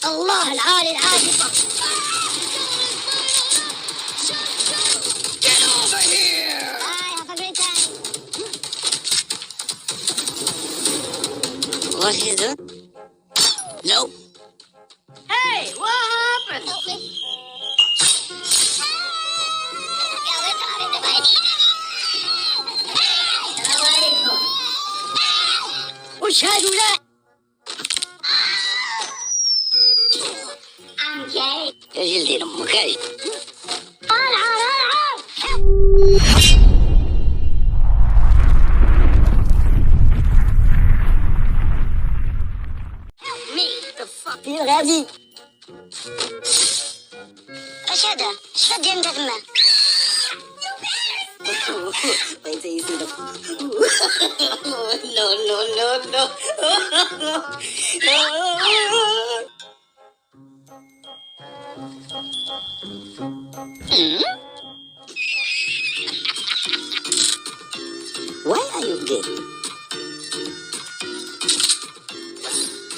الله العالي العاجبة. Get over here! Bye, have a great time. What is it? Nope. Hey, what happened? Help me. وش هذولا؟ I'm gay. ايش دين امك هاي؟ Help me, the fuck. في الغازي. ايش هذا؟ ايش فدي انت ثمه؟ Wait till you see the. No. Why are you gay?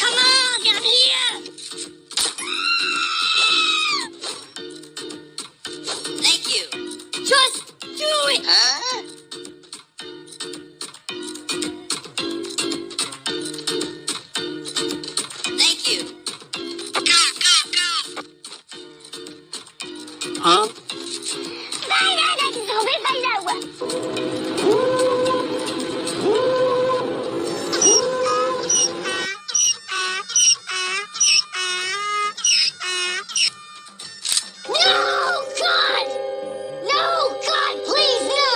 Come on, get here. Thank you. Just do it. Huh? Thank you. Huh? لا تسوي بلاوة. No, God! No, God, please, no!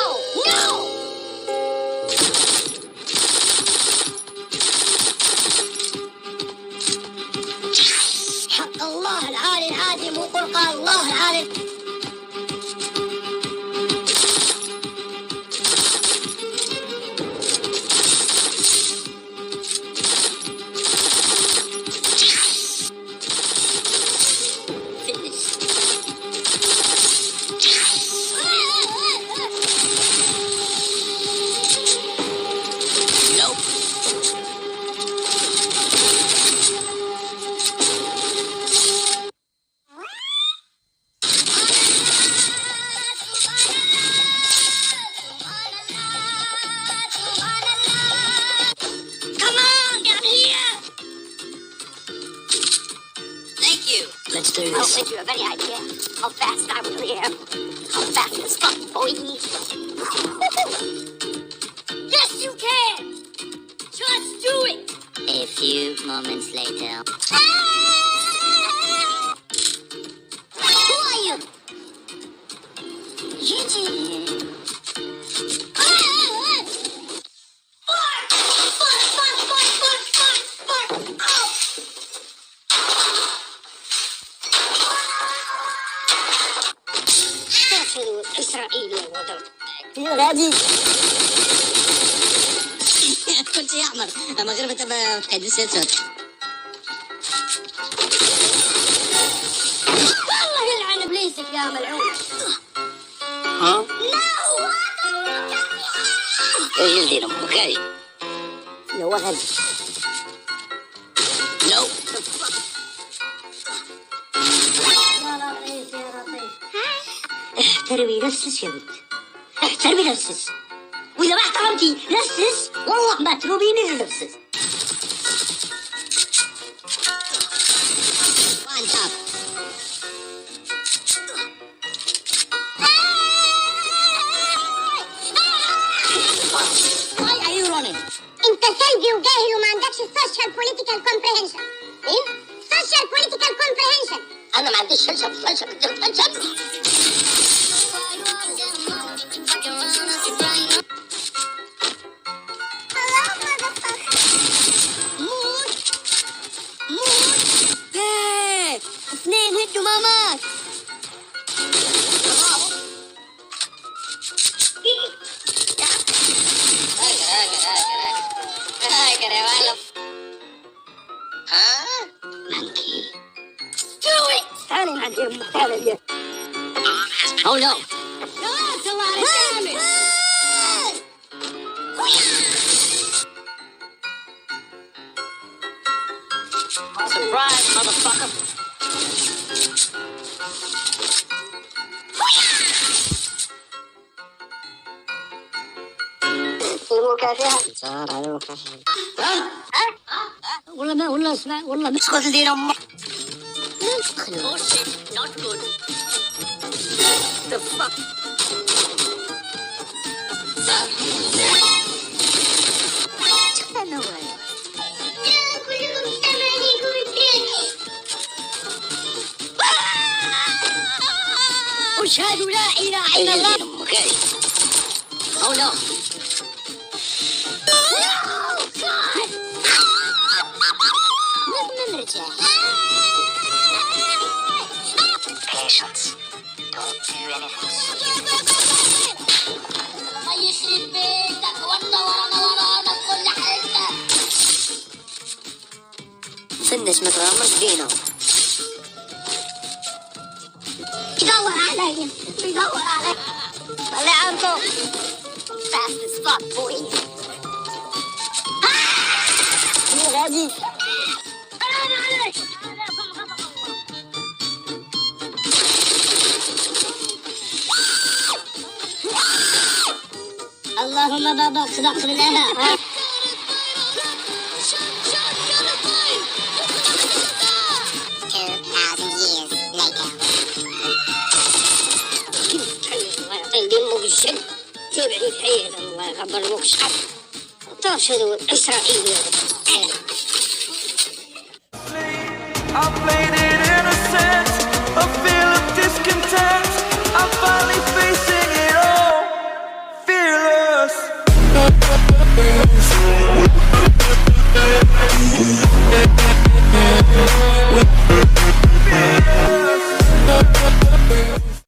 حق الله العالي العظيم وقل قال الله العالي. Nope. Come on, get here! Thank you. Let's do I'll this. give you a better idea how fast I really am. How fast as fuck, boy. Yes, you can! Just do it! A few moments later. Who are you? Gigi. إسرائيل الوضع. في الغازي. كنت يا أحمر أما غربت بكادي سيتوت. والله يلعن إبليسك يا ملعون. ها؟ No! ايش دين امك هاي؟ لو واحد. Nope. يا لطيف يا لطيف. احترمي نفسك يا بنت. احترمي نفسك. وإذا ما احترمتي نفسك والله ما تلوميني لنفسك. One top. Why are you running? انت سلبي وجاهل وما عندكش social political comprehension. ايه؟ social political comprehension. أنا ما عنديش شلشة Hello, motherfucker. موت. هاي. اثنين هدوا ماماك. هاجر يا معلم. ها؟ Monkey. Do it. تعالي معدي أمك تعالي. Oh no. No, that's a lot of damage. Surprise. motherfucker. المكافحة صار على المكافحة. والله اسمع والله مسكت لدين امك. Oh shit, not good. The fuck? No way. أشهد لا إله إلا الله. Oh no. Patience. Don't do anything. الله يخرب بيتك ورانا كل حتة. فنش متغمر فينا. يدور علي. طلع عنكم. Fast as fuck, boy. غادي. اللهم بابا صدق بالله. 2,000 years later. يلموا بالجد تابعني في حياة الله يغبر المكشف. تعرف هذا إسرائيلي. I played it innocent, a feel of discontent.